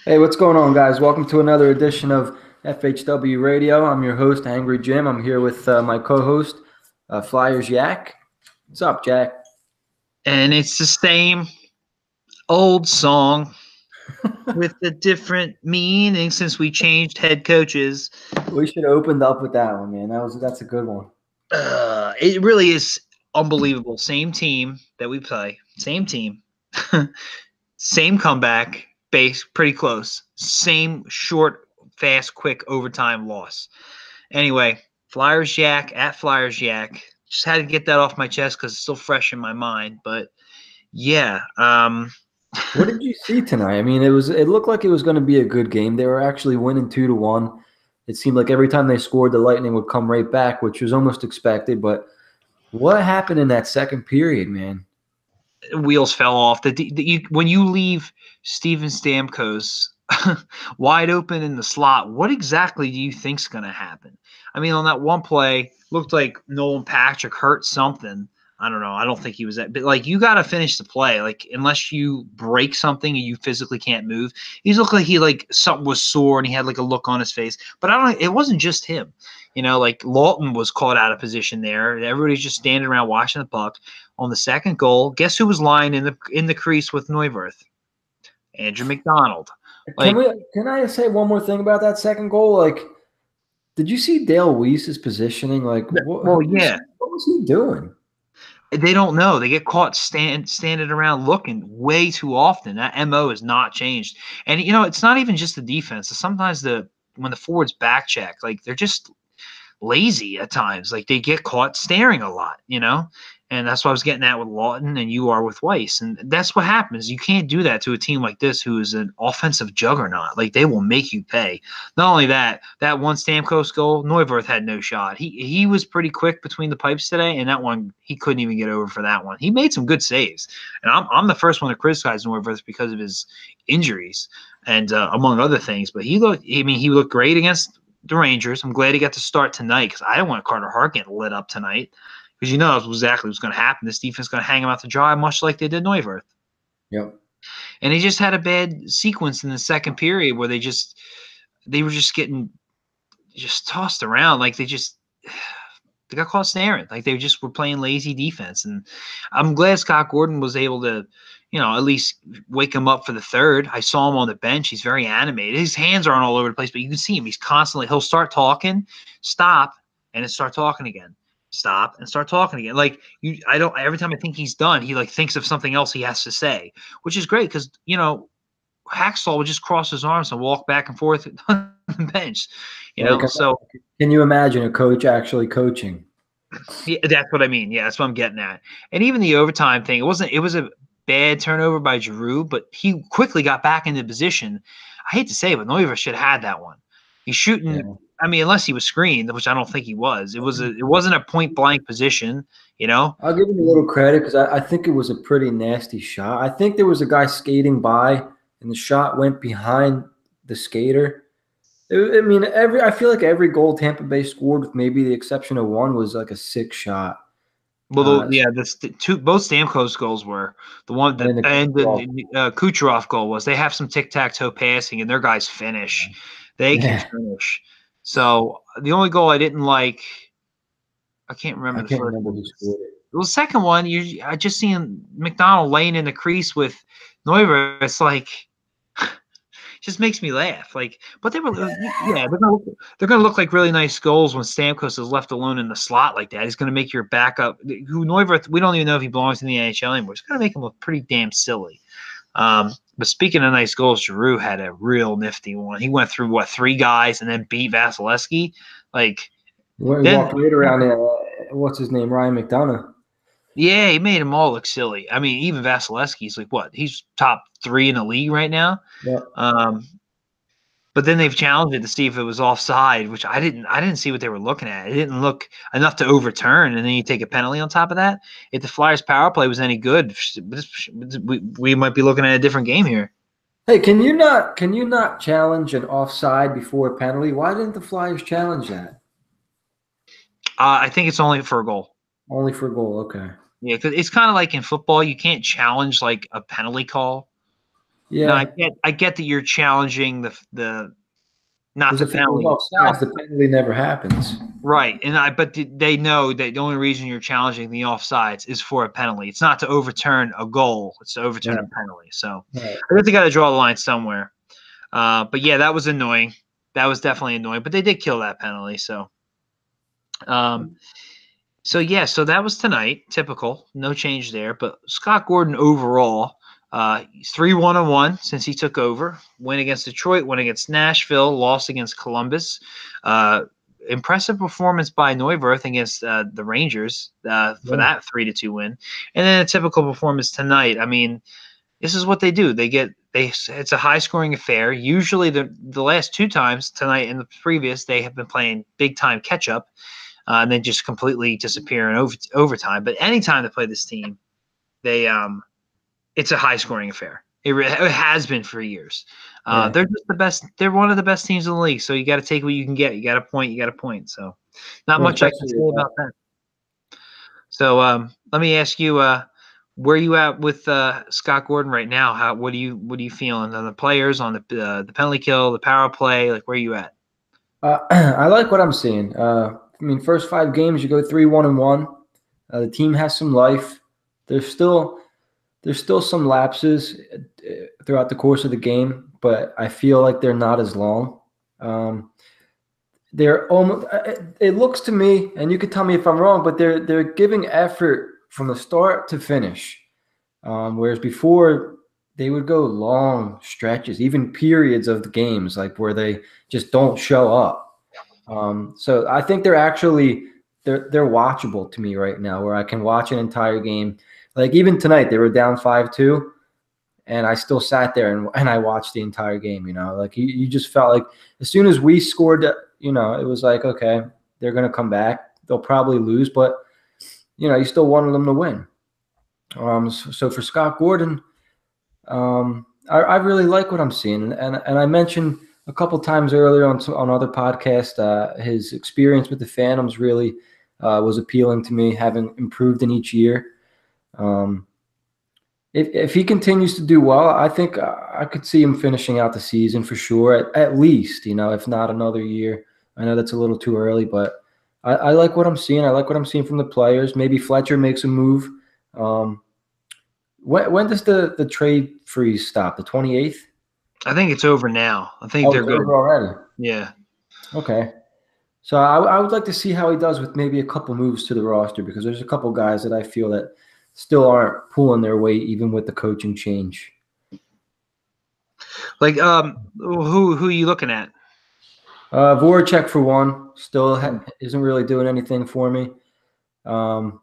Hey, what's going on, guys? Welcome to another edition of FHW Radio. I'm your host, Angry Jim. I'm here with my co-host, Flyers Jack. What's up, Jack? And it's the same old song with a different meaning since we changed head coaches. We should have opened up with that one, man. That's a good one. It really is unbelievable. Same team that we play, same team, same comeback base, pretty close. Same short, fast, quick overtime loss. Anyway, Flyers Jack at Flyers Jack. Just had to get that off my chest because it's still fresh in my mind. But yeah, What did you see tonight? I mean, it looked like it was going to be a good game. They were actually winning 2-1. It seemed like every time they scored, the Lightning would come right back, which was almost expected. But what happened in that second period, man? Wheels fell off. When you leave Steven Stamkos wide open in the slot, what exactly do you think's going to happen? I mean, on that one play, looked like Nolan Patrick hurt something. I don't know. I don't think he was that. But, like, you got to finish the play. Like, unless you break something and you physically can't move. He looked like something was sore and he had, like, a look on his face. But it wasn't just him. You know, like, Lawton was caught out of position there. Everybody's just standing around watching the puck. On the second goal, guess who was lying in the crease with Neuwirth? Andrew McDonald. Can I say one more thing about that second goal? Like, did you see Dale Weiss's positioning? Like, what was he doing? They don't know. They get caught standing around looking way too often. That MO has not changed. And, you know, it's not even just the defense. Sometimes when the forwards back check, like, they're just lazy at times. Like, they get caught staring a lot, you know? And that's what I was getting at with Lawton, and you are with Weiss. And that's what happens. You can't do that to a team like this who is an offensive juggernaut. Like, they will make you pay. Not only that one Stamkos goal, Neuwirth had no shot. He was pretty quick between the pipes today, and that one, he couldn't even get over for that one. He made some good saves. And I'm the first one to criticize Neuwirth because of his injuries and among other things. But he looked great against the Rangers. I'm glad he got to start tonight because I don't want Carter Hart getting lit up tonight. Because you know exactly what's going to happen. This defense is going to hang him out to dry, much like they did Neuwirth. Yep. And he just had a bad sequence in the second period where they were just getting tossed around. Like, they got caught staring. Like, they just were playing lazy defense. And I'm glad Scott Gordon was able to, you know, at least wake him up for the third. I saw him on the bench. He's very animated. His hands aren't all over the place, but you can see him. He'll start talking, stop, and then start talking again. Stop and start talking again. Like, every time I think he's done, he, like, thinks of something else he has to say, which is great because, you know, Hacksaw would just cross his arms and walk back and forth on the bench, you know. So can you imagine a coach actually coaching? Yeah, that's what I mean. Yeah, that's what I'm getting at. And even the overtime thing, it was a bad turnover by Giroux, but he quickly got back into position. I hate to say it, but Neuwirth should have had that one. He's shooting. Yeah. I mean, unless he was screened, which I don't think he was. It wasn't a point blank position, you know. I'll give him a little credit because I think it was a pretty nasty shot. I think there was a guy skating by, and the shot went behind the skater. I feel like every goal Tampa Bay scored, with maybe the exception of one, was like a sick shot. Well, both Stamkos goals were the one that and the Kucherov goal was. They have some tic-tac-toe passing, and their guys finish. They can finish. So the only goal I didn't like, I can't remember the first one. The second one, I just seen McDonald laying in the crease with Neuwirth. It's like, just makes me laugh. Like, but they're gonna look like really nice goals when Stamkos is left alone in the slot like that. He's gonna make your backup. Neuwirth, we don't even know if he belongs in the NHL anymore. It's gonna make him look pretty damn silly. But speaking of nice goals, Giroux had a real nifty one. He went through 3 guys and then beat Vasilevsky. Like, he walked right around there. What's his name? Ryan McDonough. Yeah, he made them all look silly. I mean, even Vasilevsky's like what? He's top 3 in the league right now. Yeah. But then they've challenged it to see if it was offside, which I didn't see what they were looking at. It didn't look enough to overturn, and then you take a penalty on top of that. If the Flyers' power play was any good, we might be looking at a different game here. Hey, can you not challenge an offside before a penalty? Why didn't the Flyers challenge that? I think it's only for a goal. Only for a goal, okay. Yeah, because it's kind of like in football, you can't challenge like a penalty call. No, Yeah, I get that you're challenging the not because the if it was penalty. offsides, the penalty never happens. Right, but they know that the only reason you're challenging the offsides is for a penalty. It's not to overturn a goal; it's to overturn a Right. penalty. So Right. I guess they got to draw the line somewhere. But yeah, that was annoying. That was definitely annoying. But they did kill that penalty. Um, so that was tonight. Typical, no change there. But Scott Gordon overall, he's 3-1-1 since he took over. Win against Detroit, win against Nashville, loss against Columbus. Impressive performance by Neuwirth against the Rangers for Yeah. that 3-2 win, and then a typical performance tonight. I mean, this is what they do. It's a high scoring affair. Usually the last two times tonight and the previous, they have been playing big time catch up, and then just completely disappear in overtime. But anytime they play this team, it's a high scoring affair. It has been for years. Yeah. They're just the best. They're one of the best teams in the league. So you got to take what you can get. You got a point. You got a point. So not Yeah, much I can especially say about that. So let me ask you, where are you at with Scott Gordon right now? What are you feeling on the players, on the penalty kill, the power play? Like, where are you at? I like what I'm seeing. I mean, first 5 games you go 3-1-1. The team has some life. There's still some lapses throughout the course of the game, but I feel like they're not as long. They're almost. It looks to me, and you could tell me if I'm wrong, but they're giving effort from the start to finish. Whereas before they would go long stretches, even periods of the games, like where they just don't show up. So I think they're watchable to me right now, where I can watch an entire game. Like even tonight, they were down 5-2, and I still sat there and I watched the entire game. Like you just felt like as soon as we scored, it was like, okay, they're gonna come back. They'll probably lose, but you still wanted them to win. So for Scott Gordon, I really like what I'm seeing, and I mentioned a couple times earlier on other podcasts, his experience with the Phantoms really was appealing to me, having improved in each year. If he continues to do well, I think I could see him finishing out the season for sure, at least, if not another year. I know that's a little too early, but I like what I'm seeing. I like what I'm seeing from the players. Maybe Fletcher makes a move. When does the trade freeze stop? The 28th? I think it's over now. I think Oh, they're it's good. over already. Yeah. Okay. So I would like to see how he does with maybe a couple moves to the roster, because there's a couple guys that I feel that still aren't pulling their weight even with the coaching change. Like, who are you looking at? Voracek for one, still isn't really doing anything for me. Who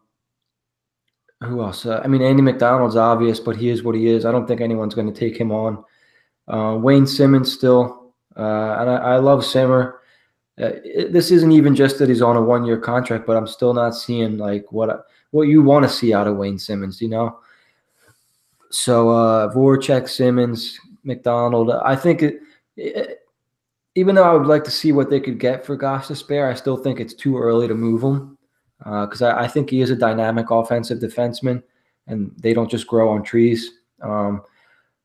else? I mean, Andy McDonald's obvious, but he is what he is. I don't think anyone's going to take him on. Wayne Simmons still, and I love Simmer. This isn't even just that he's on a 1-year contract, but I'm still not seeing like what you want to see out of Wayne Simmons, So Voracek, Simmons, McDonald. I think even though I would like to see what they could get for Gostisbehere, I still think it's too early to move him, because I think he is a dynamic offensive defenseman, and they don't just grow on trees.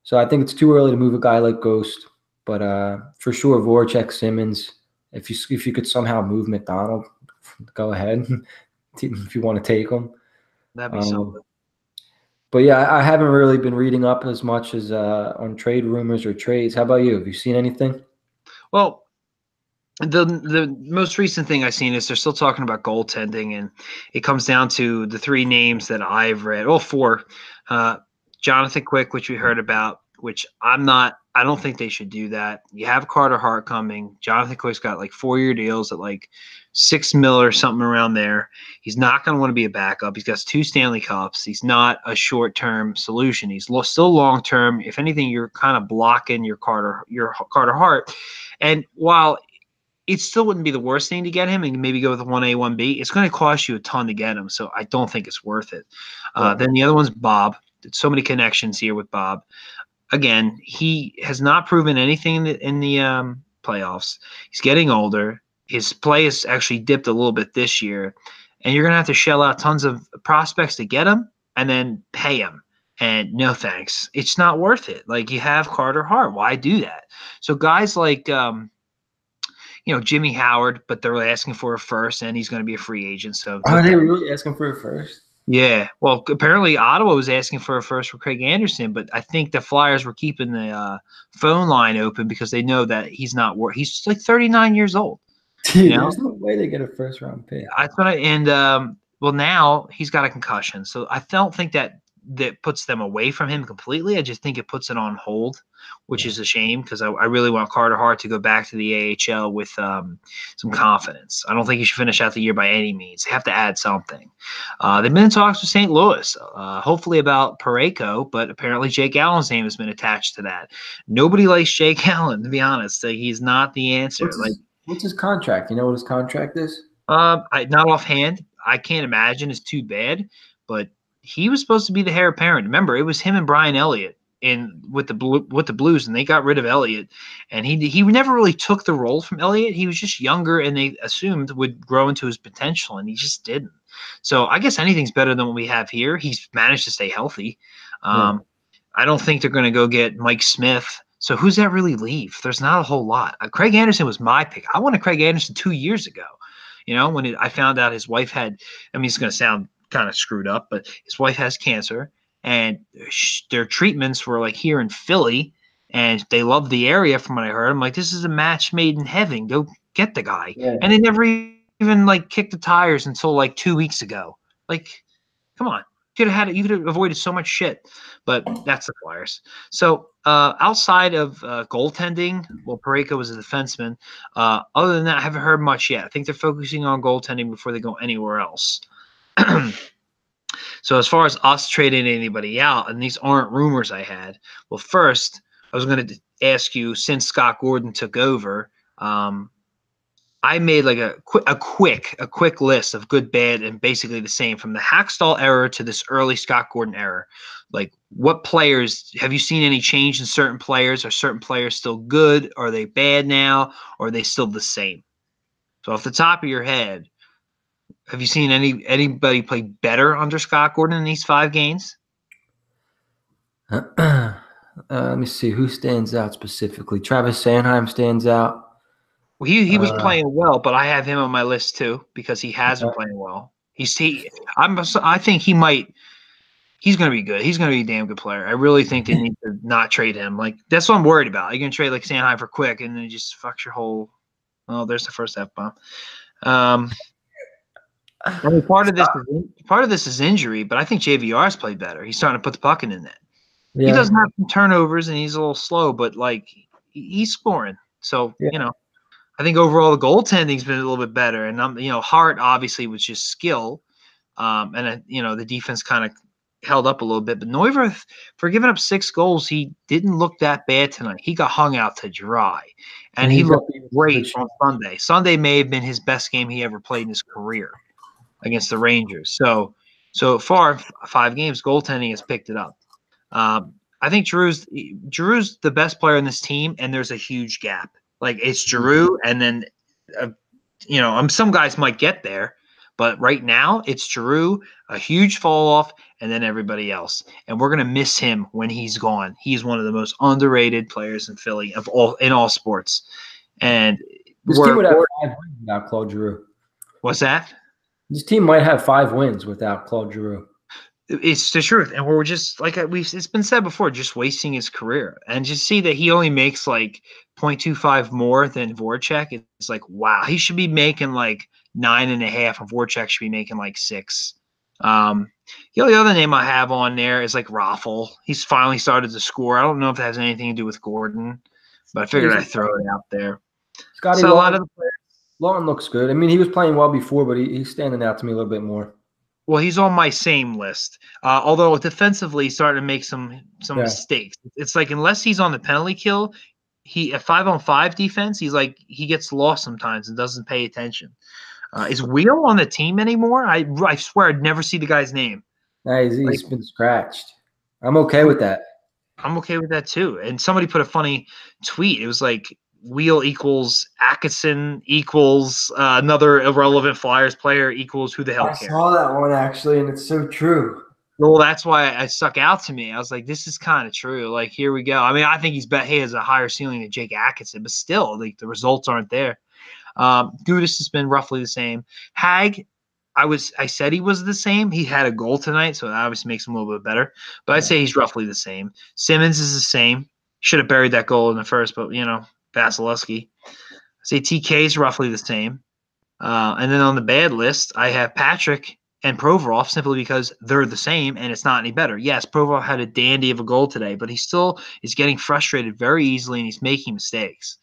So I think it's too early to move a guy like Ghost, but for sure Voracek, Simmons. If you could somehow move McDonald, go ahead if you want to take him. That'd be something. But yeah, I haven't really been reading up as much as on trade rumors or trades. How about you? Have you seen anything? Well, the most recent thing I've seen is they're still talking about goaltending, and it comes down to the three names that I've read. Well, four. Jonathan Quick, which we heard about, which I don't think they should do that. You have Carter Hart coming. Jonathan Quick's got like 4-year deals at like $6 million or something around there. He's not going to want to be a backup. He's got 2 Stanley Cups. He's not a short-term solution. He's still long-term. If anything, you're kind of blocking your Carter Hart. And while it still wouldn't be the worst thing to get him and maybe go with 1A, 1B, it's going to cost you a ton to get him. So I don't think it's worth it. Then the other one's Bob. So many connections here with Bob. Again, he has not proven anything in the playoffs. He's getting older. His play has actually dipped a little bit this year, and you're going to have to shell out tons of prospects to get him and then pay him. And no thanks. It's not worth it. Like, you have Carter Hart. Why do that? So guys like Jimmy Howard, but they're asking for a first, and he's going to be a free agent. So Are they really asking for a first? yeah. Well, apparently Ottawa was asking for a first for Craig Anderson, but I think the Flyers were keeping the phone line open because they know that he's not worth. He's like 39 years old. Dude, there's no way they get a first round pick. Well, now he's got a concussion, so I don't think that puts them away from him completely. I just think it puts it on hold, which is a shame because I really want Carter Hart to go back to the AHL with some confidence. I don't think he should finish out the year by any means. They have to add something. They've been in talks with St. Louis, hopefully about Parayko, but apparently Jake Allen's name has been attached to that. Nobody likes Jake Allen, to be honest. He's not the answer. What's his contract? You know what his contract is? Not offhand. I can't imagine it's too bad, but he was supposed to be the heir apparent. Remember, it was him and Brian Elliott with the Blues, and they got rid of Elliott, and he never really took the role from Elliott. He was just younger, and they assumed would grow into his potential, and he just didn't. So I guess anything's better than what we have here. He's managed to stay healthy. I don't think they're going to go get Mike Smith. So who's that really leave? There's not a whole lot. Craig Anderson was my pick. I wanted Craig Anderson 2 years ago. When I found out his wife had – it's going to sound kind of screwed up, but his wife has cancer, and their treatments were like here in Philly, and they loved the area from what I heard. I'm like, this is a match made in heaven. Go get the guy. Yeah. And they never even kicked the tires until 2 weeks ago. Come on. You could have avoided so much shit, but that's the Flyers. So outside of goaltending, Parayko was a defenseman. Other than that, I haven't heard much yet. I think they're focusing on goaltending before they go anywhere else. So as far as us trading anybody out, and these aren't rumors I had. Well, first, I was going to ask you, since Scott Gordon took over, I made a quick list of good, bad, and basically the same from the Hackstall era to this early Scott Gordon era. What players have you seen any change in certain players? Are certain players still good? Are they bad now? Or are they still the same? So off the top of your head, have you seen anybody play better under Scott Gordon in these 5 games? Let me see who stands out specifically. Travis Sanheim stands out. Well, he was playing well, but I have him on my list too because he has been playing well. I think he might. He's going to be good. He's going to be a damn good player. I really think they need to not trade him. That's what I'm worried about. You're going to trade Sanheim for Quick, and then it just fucks your whole. Oh, there's the first F-bomb. Part of this is injury, but I think JVR's played better. He's starting to put the puck in net. Yeah. He doesn't have some turnovers, and he's a little slow, but he's scoring. So I think overall the goaltending's been a little bit better, and Hart obviously was just skill, and the defense kind of held up a little bit. But Neuwirth, for giving up 6 goals, he didn't look that bad tonight. He got hung out to dry, and he looked great on Sunday. Sunday may have been his best game he ever played in his career against the Rangers. So far, 5 games, goaltending has picked it up. I think Giroux's the best player in this team, and there's a huge gap. It's Giroux, and then some guys might get there, but right now it's Giroux, a huge fall off, and then everybody else. And we're gonna miss him when he's gone. He's one of the most underrated players in Philly in all sports. And this team would have 5 wins without Claude Giroux. What's that? This team might have 5 wins without Claude Giroux. It's the truth, and we're just it's been said before, just wasting his career. And just see that he only makes 0.25 more than Voracek. It's wow, he should be making 9.5, and Voracek should be making 6. The only other name I have on there is Raffle. He's finally started to score. I don't know if that has anything to do with Gordon, but I figured I'd throw it out there. Scotty, so a lot of the players. Lauren looks good. He was playing well before, but he's standing out to me a little bit more. Well, he's on my same list. Although defensively, he's starting to make some mistakes. It's unless he's on the penalty kill, a 5-on-5 defense, he gets lost sometimes and doesn't pay attention. Is Wheel on the team anymore? I swear I'd never see the guy's name. Nah, he's been scratched. I'm okay with that. I'm okay with that too. And somebody put a funny tweet. It was Wheel equals Atkinson equals another irrelevant Flyers player equals who the hell cares. I saw that one actually, and it's so true. Well, that's why it stuck out to me. I was like, this is kind of true. Like, here we go. I mean, I think he has a higher ceiling than Jake Atkinson, but still, like, the results aren't there. Gudis has been roughly the same. Hag, I said he was the same. He had a goal tonight, so that obviously makes him a little bit better. But I'd say he's roughly the same. Simmons is the same. Should have buried that goal in the first, but Vasilevsky. I say TK is roughly the same. And then on the bad list, I have Patrick and Provorov simply because they're the same and it's not any better. Yes, Provorov had a dandy of a goal today, but he still is getting frustrated very easily and he's making mistakes.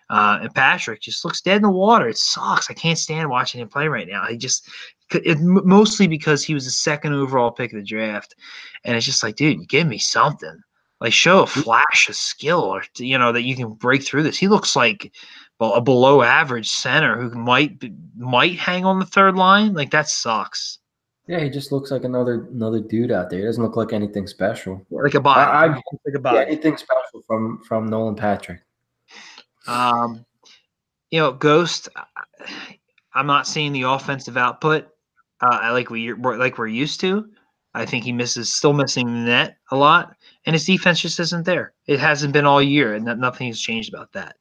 And Patrick just looks dead in the water. It sucks. I can't stand watching him play right now. Mostly because he was the second overall pick of the draft. And it's just like, dude, give me something. Like, show a flash of skill or, that you can break through this. He looks like a below average center who might hang on the third line. Like, that sucks. Yeah, he just looks like another dude out there. He doesn't look like anything special. Like a body. Like a body. Yeah, anything special from Nolan Patrick. Ghost, I'm not seeing the offensive output like we're used to. I think still missing the net a lot, and his defense just isn't there. It hasn't been all year, and nothing has changed about that.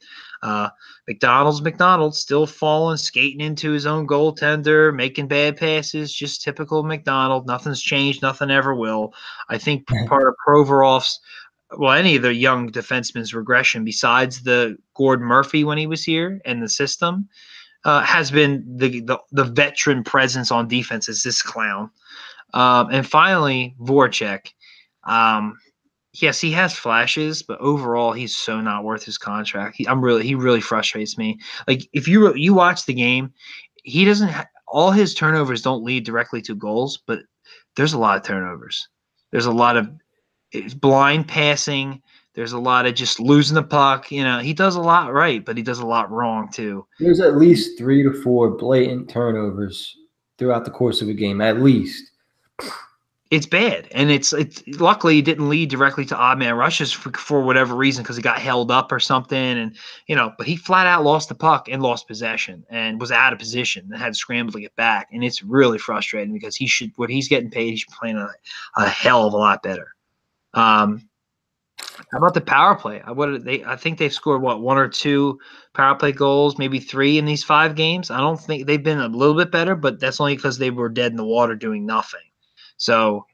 McDonald's still falling, skating into his own goaltender, making bad passes, just typical McDonald. Nothing's changed. Nothing ever will. I think part of Provorov's any of the young defensemen's regression besides the Gord Murphy when he was here and the system has been the veteran presence on defense as this clown. And finally, Voracek. Yes, he has flashes, but overall, he's so not worth his contract. He really frustrates me. Like, if you watch the game, he doesn't all his turnovers don't lead directly to goals, but there's a lot of turnovers. There's a lot of blind passing. There's a lot of just losing the puck. He does a lot right, but he does a lot wrong too. There's at least 3 to 4 blatant turnovers throughout the course of a game, at least. It's bad, and it's luckily it didn't lead directly to odd man rushes for whatever reason because he got held up or something, and but he flat out lost the puck and lost possession and was out of position and had to scramble to get back, and it's really frustrating because what he's getting paid, he should be playing a hell of a lot better. How about the power play? I think they've scored 1 or 2 power play goals, maybe 3 in these 5 games. I don't think they've been a little bit better, but that's only because they were dead in the water doing nothing. So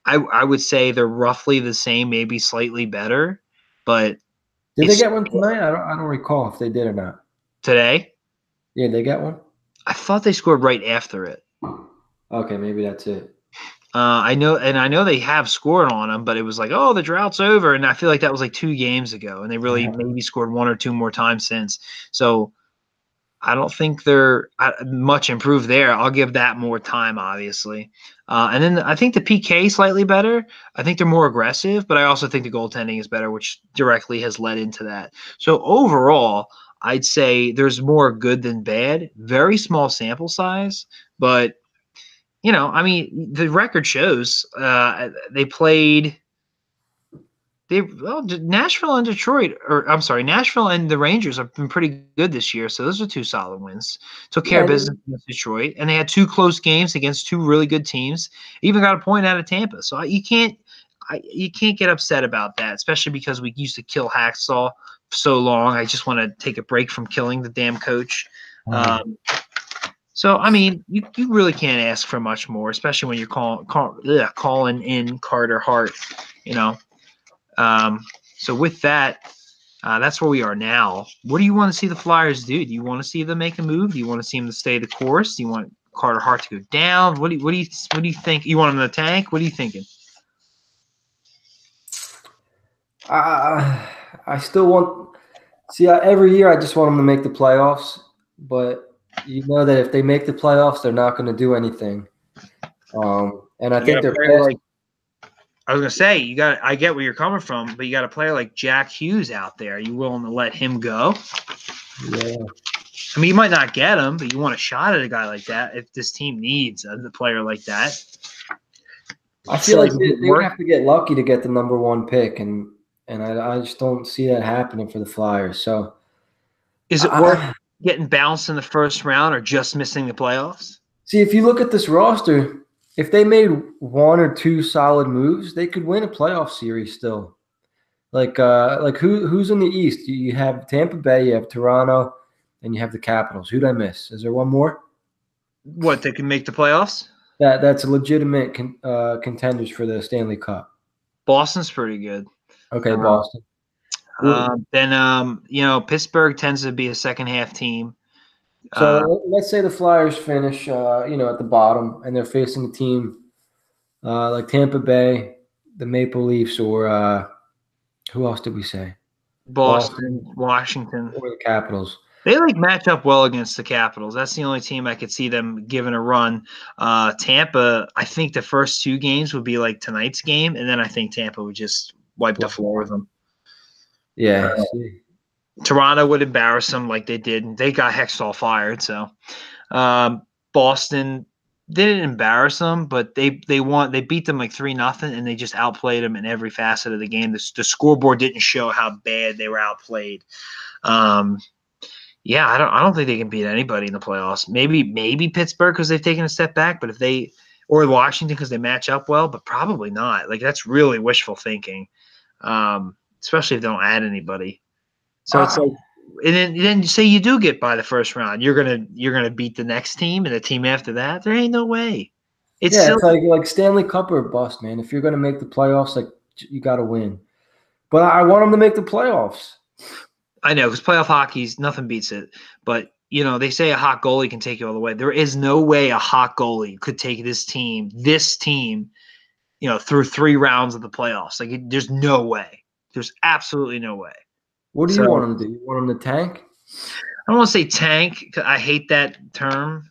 I would say they're roughly the same, maybe slightly better. But did they get one tonight? I don't recall if they did or not. Today? Yeah, they got one. I thought they scored right after it. Okay, maybe that's it. I know they have scored on them, but it was like, oh, the drought's over, and I feel like that was like 2 games ago, and they really maybe scored 1 or 2 more times since. So I don't think they're much improved there. I'll give that more time, obviously. And then I think the PK is slightly better. I think they're more aggressive, but I also think the goaltending is better, which directly has led into that. So overall, I'd say there's more good than bad. Very small sample size, but the record shows they played. Nashville and Detroit, Nashville and the Rangers have been pretty good this year. So those are 2 solid wins. Took care of business against Detroit, and they had 2 close games against 2 really good teams. Even got a point out of Tampa. So you can't get upset about that, especially because we used to kill Hacksaw so long. I just want to take a break from killing the damn coach. So I mean, you really can't ask for much more, especially when you're calling in Carter Hart. So with that, that's where we are now. What do you want to see the Flyers do? Do you want to see them make a move? Do you want to see them to stay the course? Do you want Carter Hart to go down? What do you think? You want him in the tank? What are you thinking? I still want – see, every year I just want them to make the playoffs, but you know that if they make the playoffs, they're not going to do anything. And I think they're – I was gonna say I get where you're coming from, but you got a player like Jack Hughes out there. Are you willing to let him go? Yeah. I mean, you might not get him, but you want a shot at a guy like that if this team needs a player like that. I feel like they would have to get lucky to get the number 1 pick, and I just don't see that happening for the Flyers. So, is it worth getting bounced in the first round or just missing the playoffs? See, if you look at this roster, if they made one or two solid moves, they could win a playoff series still. Like who's in the East? You have Tampa Bay, you have Toronto, and you have the Capitals. Who'd I miss? Is there one more? What, they can make the playoffs? That's a legitimate contenders for the Stanley Cup. Boston's pretty good. Okay, Boston. Then Pittsburgh tends to be a second half team. So let's say the Flyers finish, at the bottom, and they're facing a team like Tampa Bay, the Maple Leafs, or who else did we say? Boston, Washington, or the Capitals. They match up well against the Capitals. That's the only team I could see them giving a run. Tampa, I think the first two games would be like tonight's game, and then I think Tampa would just wipe the floor with them. Yeah. Toronto would embarrass them like they did. They got Hextall fired. So Boston, they didn't embarrass them, but they beat them like 3-0, and they just outplayed them in every facet of the game. The scoreboard didn't show how bad they were outplayed. Yeah, I don't think they can beat anybody in the playoffs. Maybe Pittsburgh because they've taken a step back, but or Washington because they match up well, but probably not. Like, that's really wishful thinking, especially if they don't add anybody. So it's like, and then say you do get by the first round, you're gonna beat the next team and the team after that. There ain't no way. It's like Stanley Cup or bust, man. If you're gonna make the playoffs, like, you got to win. But I want them to make the playoffs. I know, because playoff hockey's nothing beats it. But they say a hot goalie can take you all the way. There is no way a hot goalie could take this team, through 3 rounds of the playoffs. Like, there's no way. There's absolutely no way. What do you want them to do? You want them to tank? I don't want to say tank, 'cause I hate that term,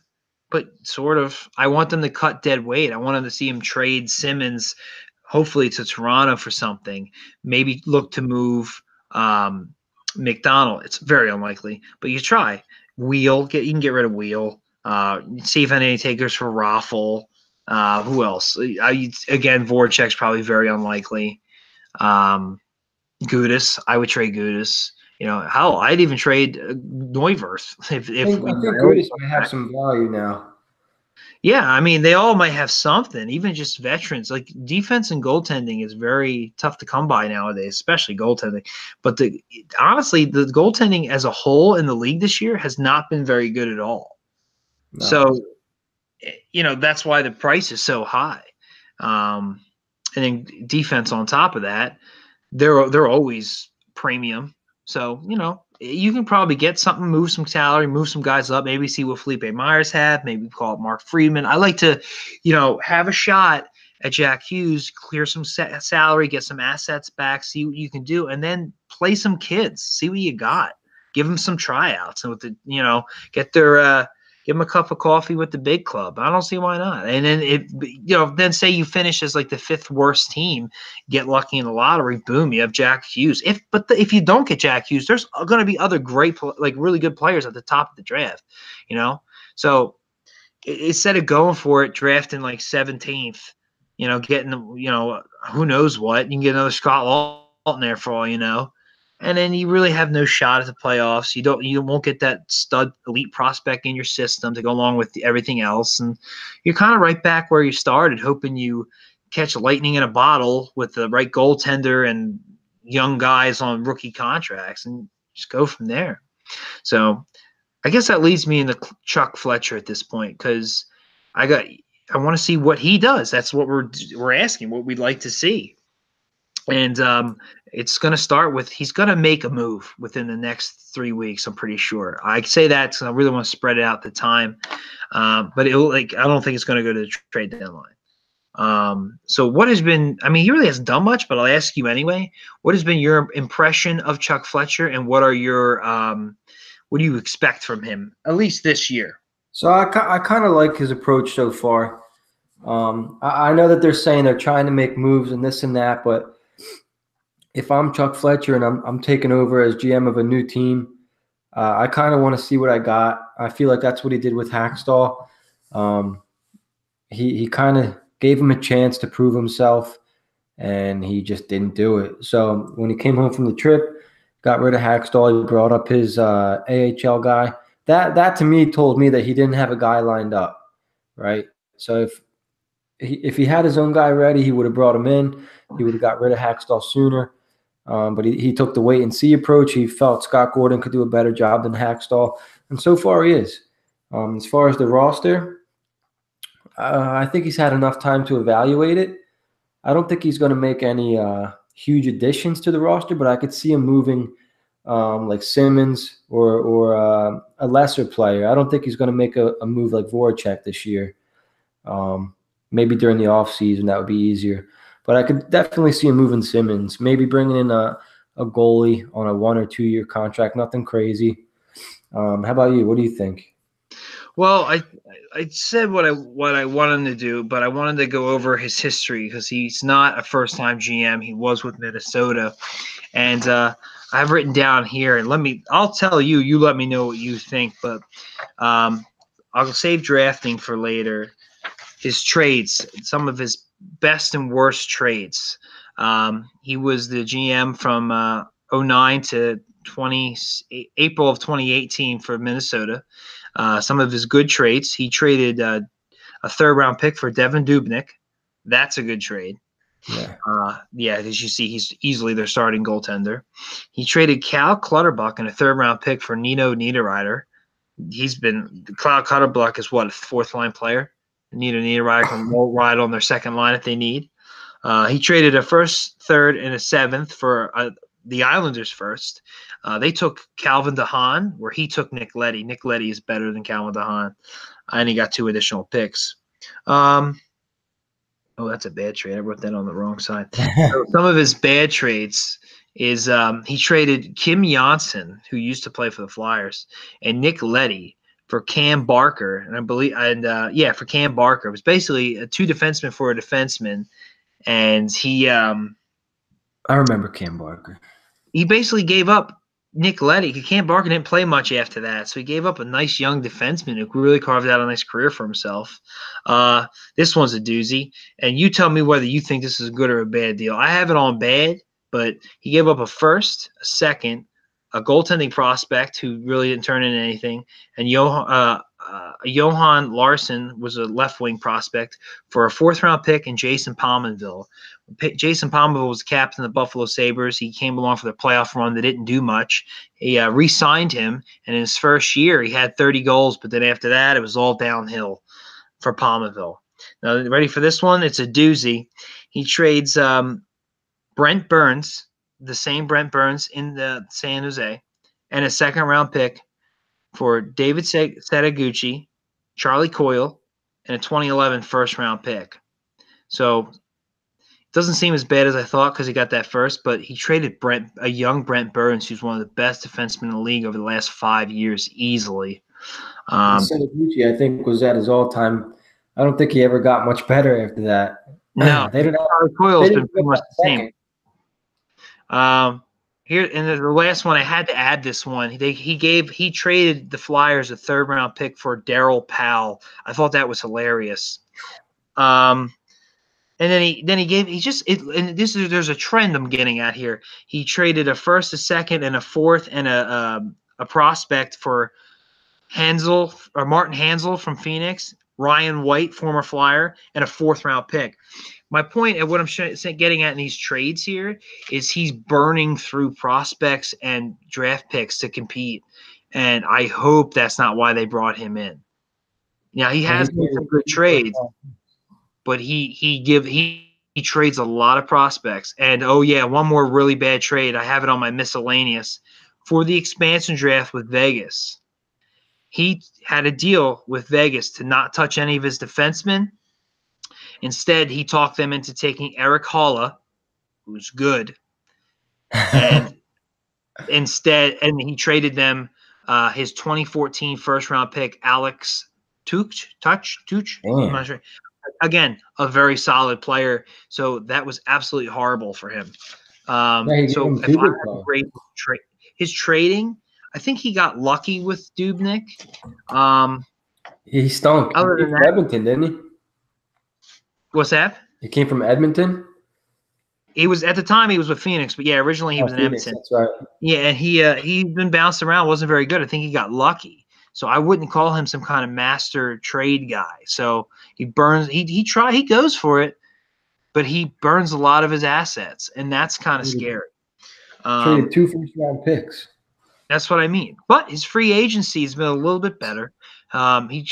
but sort of. I want them to cut dead weight. I want them to see him trade Simmons, hopefully to Toronto for something. Maybe look to move McDonald. It's very unlikely, but you try. You can get rid of Wheel. See if any takers for Raffle. Who else? Again, Voracek's probably very unlikely. Gudis, I would trade Gudis. Hell, I'd even trade Neuwirth. I think Gudis might have some value now. Yeah, I mean, they all might have something, even just veterans. Like, defense and goaltending is very tough to come by nowadays, especially goaltending. But honestly, the goaltending as a whole in the league this year has not been very good at all. No. So, that's why the price is so high. And then defense on top of that, they're always premium. So, you can probably get something, move some salary, move some guys up, maybe see what Felipe Myers had, maybe call it Mark Friedman. I like to, have a shot at Jack Hughes, clear some salary, get some assets back, see what you can do, and then play some kids, see what you got. Give them some tryouts, and give them a cup of coffee with the big club. I don't see why not. And then then say you finish as like the 5th worst team, get lucky in the lottery, boom, you have Jack Hughes. If you don't get Jack Hughes, there's going to be other great, really good players at the top of the draft, So instead of going for it, drafting like 17th, getting who knows what, you can get another Scott Laughton there for all you know. And then you really have no shot at the playoffs. You won't get that stud elite prospect in your system to go along with everything else. And you're kind of right back where you started, hoping you catch lightning in a bottle with the right goaltender and young guys on rookie contracts and just go from there. So I guess that leads me into Chuck Fletcher at this point, because I want to see what he does. That's what we're asking, what we'd like to see. And it's going to start with, he's going to make a move within the next 3 weeks, I'm pretty sure. I say that because I really want to spread it out the time. But I don't think it's going to go to the trade deadline. So what has been – I mean, he really hasn't done much, but I'll ask you anyway. What has been your impression of Chuck Fletcher, and what are your what do you expect from him, at least this year? So I kind of like his approach so far. I know that they're saying they're trying to make moves and this and that, but – if I'm Chuck Fletcher and I'm taking over as GM of a new team, I kind of want to see what I got. I feel like that's what he did with Hextall. He kind of gave him a chance to prove himself, and he just didn't do it. So when he came home from the trip, got rid of Hextall, he brought up his AHL guy. That to me told me that he didn't have a guy lined up, right? So if he had his own guy ready, he would have brought him in. He would have got rid of Hackstall sooner. But he took the wait and see approach. He felt Scott Gordon could do a better job than Hackstall, and so far he is. As far as the roster, I think he's had enough time to evaluate it. I don't think he's going to make any huge additions to the roster, but I could see him moving like Simmons or a lesser player. I don't think he's going to make a move like Voracek this year. Maybe during the offseason, that would be easier. But I could definitely see him moving Simmons, maybe bringing in a goalie on a 1 or 2 year contract, nothing crazy. How about you? What do you think? Well, I said what I wanted him to do, but I wanted to go over his history because he's not a first-time GM. He was with Minnesota, and I've written down here, and I'll tell you. You let me know what you think, but I'll save drafting for later. His trades, some of his best and worst trades. He was the GM from 09 to April of 2018 for Minnesota. Some of his good trades. He traded a third-round pick for Devin Dubnyk. That's a good trade. Yeah. As you see, he's easily their starting goaltender. He traded Cal Clutterbuck and a third-round pick for Nino Niederreiter. Cal Clutterbuck is what, a fourth-line player? Nino Niederreiter can ride on their second line if they need. He traded a first, third, and a seventh for the Islanders first. They took Calvin DeHaan, where he took Nick Leddy. Nick Leddy is better than Calvin DeHaan. And he got 2 additional picks. That's a bad trade. I wrote that on the wrong side. So some of his bad trades is he traded Kim Janssen, who used to play for the Flyers, and Nick Leddy for Cam Barker. For Cam Barker. It was basically a 2 defensemen for a defenseman. And he I remember Cam Barker. He basically gave up Nick Leddy. Cam Barker didn't play much after that, so he gave up a nice young defenseman who really carved out a nice career for himself. This one's a doozy, and you tell me whether you think this is a good or a bad deal. I have it on bad, but he gave up a first, a second, a goaltending prospect who really didn't turn into anything, and Johan Larson was a left-wing prospect for a 4th-round pick and Jason Pominville. Jason Pominville was captain of the Buffalo Sabres. He came along for the playoff run. They didn't do much. He re-signed him, and in his first year, he had 30 goals, but then after that, it was all downhill for Pominville. Now, ready for this one? It's a doozy. He trades Brent Burns, the same Brent Burns in the San Jose, and a 2nd-round pick for David Setaguchi, Charlie Coyle, and a 2011 first-round pick. So it doesn't seem as bad as I thought because he got that first, but he traded a young Brent Burns, who's one of the best defensemen in the league over the last 5 years, easily. Setaguchi, I think, was at his all-time. I don't think he ever got much better after that. No, Charlie Coyle's been pretty much the same. Here and the last one, I had to add this one. He traded the Flyers a 3rd-round pick for Darryl Powell. I thought that was hilarious. And there's a trend I'm getting at here. He traded a first, a second, and a 4th, and a prospect for Martin Hansel from Phoenix, Ryan White, former Flyer, and a 4th-round pick. My point at what I'm getting at in these trades here is he's burning through prospects and draft picks to compete, and I hope that's not why they brought him in. Now he has made some good trades, but he trades a lot of prospects. And one more really bad trade. I have it on my miscellaneous for the expansion draft with Vegas. He had a deal with Vegas to not touch any of his defensemen. Instead, he talked them into taking Eric Holla, who's good, and he traded them his 2014 first-round pick, Alex Tuch. I'm not sure. Again, a very solid player. So that was absolutely horrible for him. So if I had to grade his trading, I think he got lucky with Dubnyk. He stunk. Other than that, Edmonton, didn't he? What's that? He came from Edmonton? He was at the time he was with Phoenix, but originally he was in Phoenix, Edmonton. That's right. Yeah, and he's been bounced around, wasn't very good. I think he got lucky. So I wouldn't call him some kind of master trade guy. So he goes for it, but he burns a lot of his assets, and that's kind of scary. Traded 2 first-round picks. That's what I mean. But his free agency has been a little bit better. He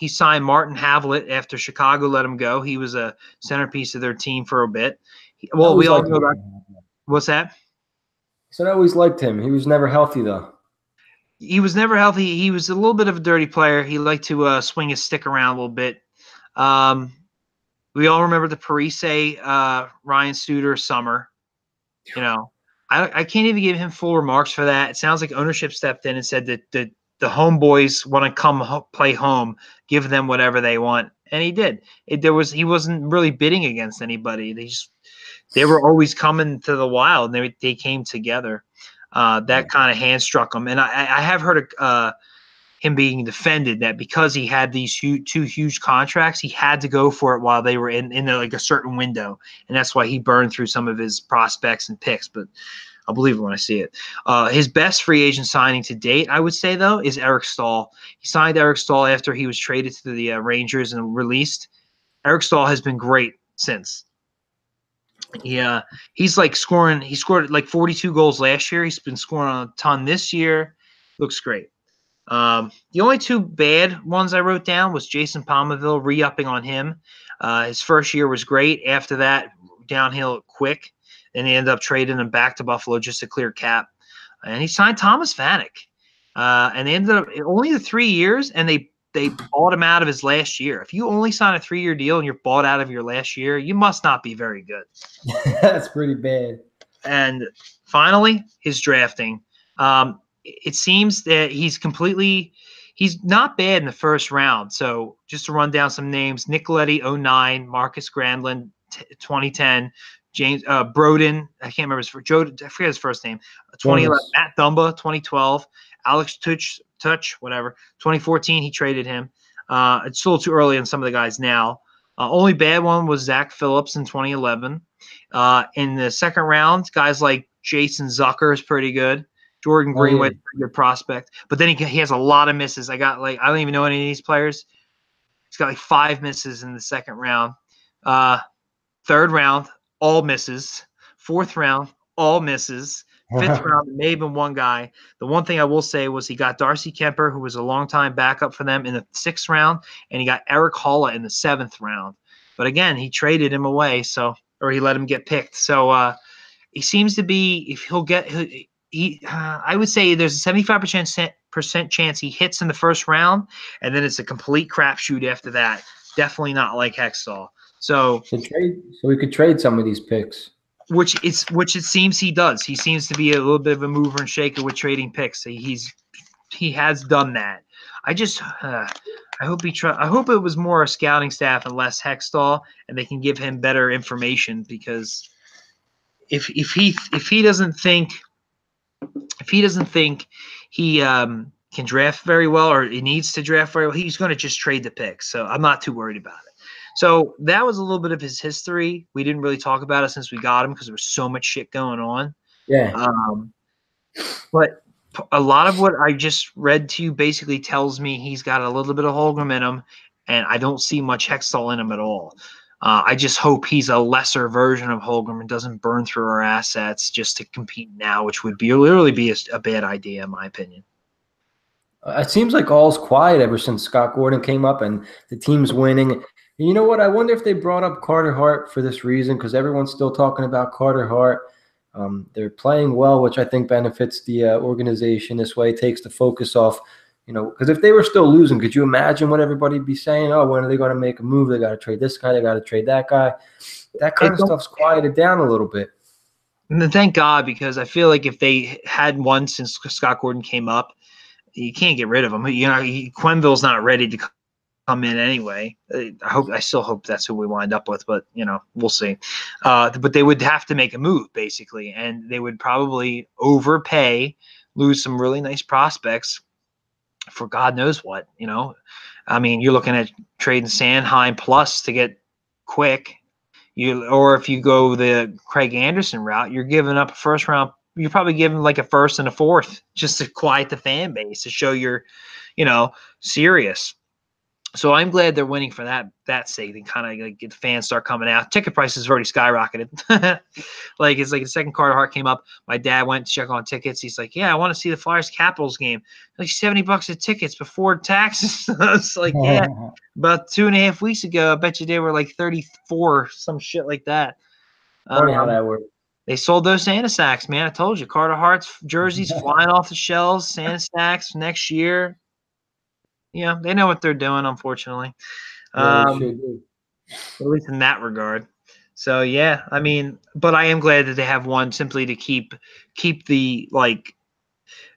signed Martin Havlet after Chicago let him go. He was a centerpiece of their team for a bit. We all know that. What's that? So I always liked him. He was never healthy, though. He was never healthy. He was a little bit of a dirty player. He liked to swing his stick around a little bit. We all remember the Parise, Ryan Suter summer. You know, I can't even give him full remarks for that. It sounds like ownership stepped in and said that the homeboys want to come play home, give them whatever they want, and he did. He wasn't really bidding against anybody. They were always coming to the Wild, and they came together. That kind of hand struck him, and I have heard him being defended that because he had these two huge contracts, he had to go for it while they were in like a certain window, and that's why he burned through some of his prospects and picks. But I'll believe it when I see it. His best free agent signing to date, I would say, though, is Eric Staal. He signed Eric Staal after he was traded to the Rangers and released. Eric Staal has been great since. He's like scoring. He scored like 42 goals last year. He's been scoring on a ton this year. Looks great. The only two bad ones I wrote down was Jason Palmaville, re-upping on him. His first year was great. After that, downhill quick. And they ended up trading him back to Buffalo just to clear cap. And he signed Thomas Vanek. And they ended up only the 3 years, and they bought him out of his last year. If you only sign a 3-year deal and you're bought out of your last year, you must not be very good. That's pretty bad. And finally, his drafting. It seems that he's not bad in the first round. So just to run down some names: Nicoletti, 09, Marcus Granlund, 2010, James Broden, I can't remember I forget his first name, 2011, Matt Dumba, 2012, Alex Touch, whatever, 2014, he traded him. It's still too early on some of the guys now. Only bad one was Zach Phillips in 2011. In the second round, guys like Jason Zucker is pretty good. Jordan Greenway, pretty good prospect. But then he has a lot of misses. I don't even know any of these players. He's got like 5 misses in the second round. Third round, all misses. Fourth round, all misses. Fifth round, maybe one guy. The one thing I will say was he got Darcy Kemper, who was a longtime backup for them, in the 6th round, and he got Eric Holla in the 7th round. But again, he traded him away, or he let him get picked. So he seems to be, if he'll get, I would say there's a 75% chance he hits in the first round, and then it's a complete crapshoot after that. Definitely not like Hextall. So we could trade some of these picks. Which it seems he does. He seems to be a little bit of a mover and shaker with trading picks. He has done that. I hope I hope it was more a scouting staff and less Hextall, and they can give him better information, because if he doesn't think he can draft very well, or he needs to draft very well, he's going to just trade the picks. So I'm not too worried about it. So that was a little bit of his history. We didn't really talk about it since we got him because there was so much shit going on. Yeah. But a lot of what I just read to you basically tells me he's got a little bit of Holmgren in him, and I don't see much Hextall in him at all. I just hope he's a lesser version of Holmgren and doesn't burn through our assets just to compete now, which would literally be a bad idea in my opinion. It seems like all's quiet ever since Scott Gordon came up and the team's winning. And you know what? I wonder if they brought up Carter Hart for this reason, because everyone's still talking about Carter Hart. They're playing well, which I think benefits the organization. This way, it takes the focus off, because if they were still losing, could you imagine what everybody would be saying? Oh, when are they going to make a move? They got to trade this guy. They got to trade that guy. That kind of stuff's quieted down a little bit. And then thank God, because I feel like if they had one since Scott Gordon came up, you can't get rid of him. Quenneville's not ready to come in anyway. I still hope that's who we wind up with, but we'll see. But they would have to make a move basically, and they would probably overpay, lose some really nice prospects for God knows what. I mean, you're looking at trading Sanheim plus to get Quick. Or if you go the Craig Anderson route, you're giving up a first round probably give him like a first and a fourth just to quiet the fan base, to show you're, serious. So I'm glad they're winning for that sake, and kind of like get the fans start coming out. Ticket prices have already skyrocketed. It's like the second Carter Hart came up. My dad went to check on tickets. He's like, "Yeah, I want to see the Flyers Capitals game. Like $70 a tickets before taxes." I was like, "Yeah." About 2.5 weeks ago, I bet you they were like 34, some shit like that. Funny how that works. They sold those Santa sacks, man. I told you, Carter Hart's jerseys flying off the shelves. Santa sacks next year. Yeah, they know what they're doing, unfortunately. Yeah, they sure do. At least in that regard. So yeah, I mean, but I am glad that they have one simply to keep the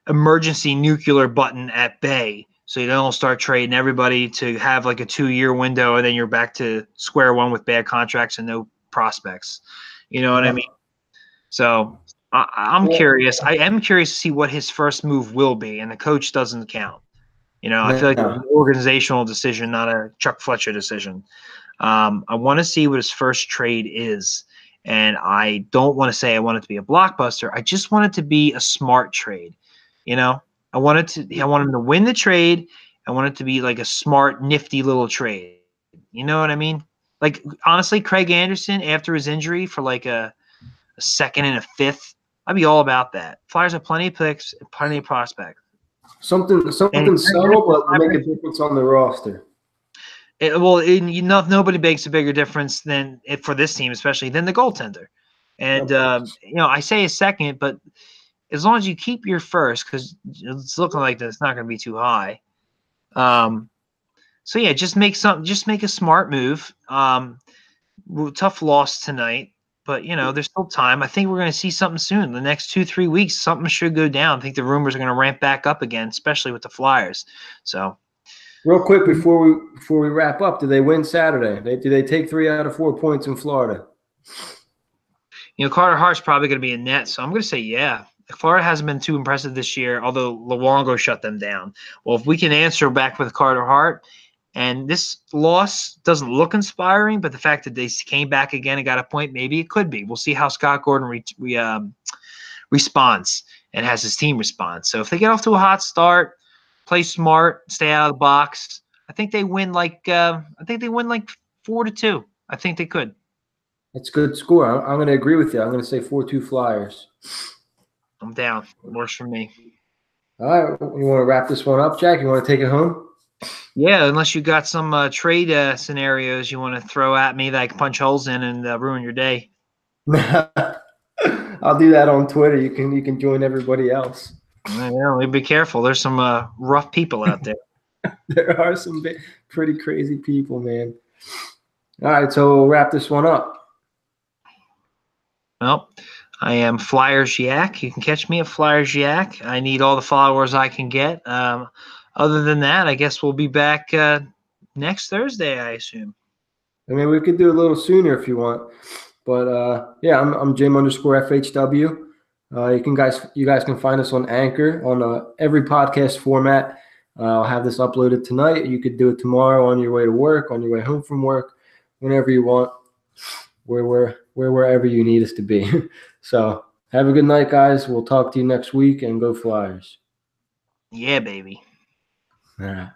emergency nuclear button at bay, so you don't start trading everybody to have like a 2-year window, and then you're back to square one with bad contracts and no prospects. You know what I mean? So I'm curious. I am curious to see what his first move will be, and the coach doesn't count. I feel like it's an organizational decision, not a Chuck Fletcher decision. I want to see what his first trade is, and I don't want to say I want it to be a blockbuster. I just want it to be a smart trade. I want him to win the trade. I want it to be like a smart, nifty little trade. You know what I mean? Like, honestly, Craig Anderson after his injury for like a second and a fifth, I'd be all about that. Flyers have plenty of picks, plenty of prospects. Something subtle, but make a difference on the roster. Nobody makes a bigger difference than for this team, especially than the goaltender. And I say a second, but as long as you keep your first, because it's looking like it's not going to be too high. So yeah, just make a smart move. Tough loss tonight, but there's still time. I think we're going to see something soon. The next 2-3 weeks, something should go down. I think the rumors are going to ramp back up again, especially with the Flyers. So, real quick before we wrap up, did they win Saturday? Did they take 3 out of 4 points in Florida? Carter Hart's probably going to be in net, so I'm going to say yeah. Florida hasn't been too impressive this year, although Luongo shut them down. Well, if we can answer back with Carter Hart, and this loss doesn't look inspiring, but the fact that they came back again and got a point, maybe it could be. We'll see how Scott Gordon responds and has his team respond. So if they get off to a hot start, play smart, stay out of the box, I think they win like 4-2. I think they could. That's a good score. I'm going to agree with you. I'm going to say 4-2 Flyers. I'm down. It works for me. All right. You want to wrap this one up, Jack? You want to take it home? Yeah, unless you got some trade scenarios you want to throw at me that I can punch holes in and ruin your day. I'll do that on Twitter. You can join everybody else. Yeah, be careful. There's some rough people out there. There are some pretty crazy people, man. All right, so we'll wrap this one up. Well, I am Flyers Yak. You can catch me at Flyers Yak. I need all the followers I can get. Other than that, I guess we'll be back next Thursday, I assume. I mean, we could do a little sooner if you want. But, yeah, I'm Jim_FHW. You guys can find us on Anchor on every podcast format. I'll have this uploaded tonight. You could do it tomorrow on your way to work, on your way home from work, whenever you want. We're wherever you need us to be. So have a good night, guys. We'll talk to you next week, and go Flyers. Yeah, baby. All right.